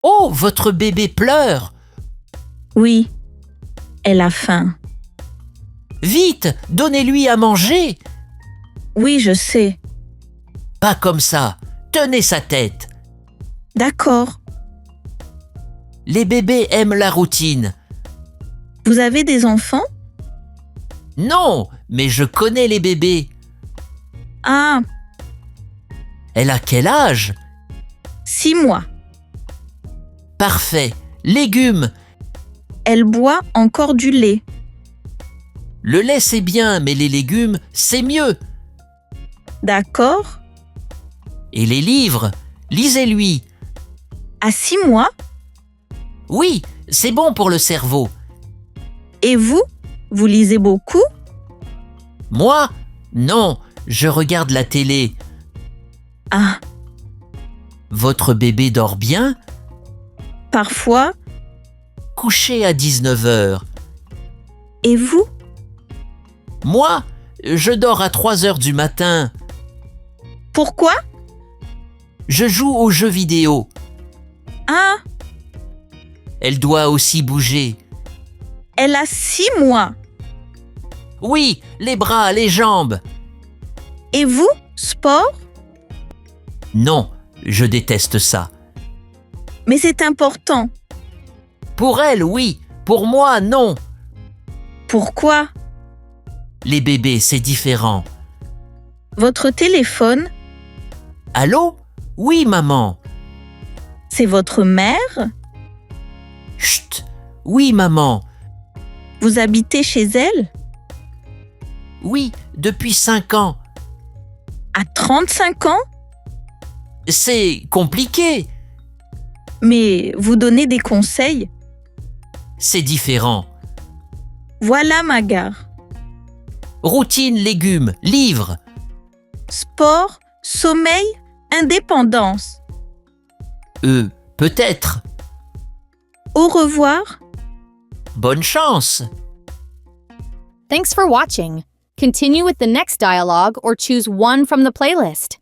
Oh, votre bébé pleure! Oui, elle a faim. Vite, donnez-lui à manger! Oui, je sais. Pas comme ça, tenez sa tête! D'accord. Les bébés aiment la routine. Vous avez des enfants? Non, mais je connais les bébés. Ah, Elle a quel âge? 6 mois. Parfait. Légumes. Elle boit encore du lait. Le lait c'est bien, mais les légumes c'est mieux. D'accord. Et les livres, lisez-lui. À 6 mois? Oui, c'est bon pour le cerveau. Et vous? Vous lisez beaucoup? Moi? Non, je regarde la télé. Ah, Votre bébé dort bien? parfois. Couché à 19 heures. Et vous? Moi? Je dors à 3 heures du matin. Pourquoi? Je joue aux jeux vidéo. Ah, Elle doit aussi bouger. elle a 6 mois. Oui, les bras, les jambes. Et vous? Sport? Non, je déteste ça. Mais c'est important. Pour elle, oui. Pour moi, non. Pourquoi? Les bébés, c'est différent. Votre téléphone, Allô? Oui, maman. c'est votre mère? Chut. Oui, maman. Vous habitez chez elle? Oui, depuis 5 ans. À 35 ans? C'est compliqué. Mais vous donnez des conseils? C'est différent. Voilà ma gare. Routine, légumes, livres. Sport, sommeil, indépendance. Peut-être. Au revoir. Bonne chance. Thanks for watching. Continue with the next dialogue or choose one from the playlist.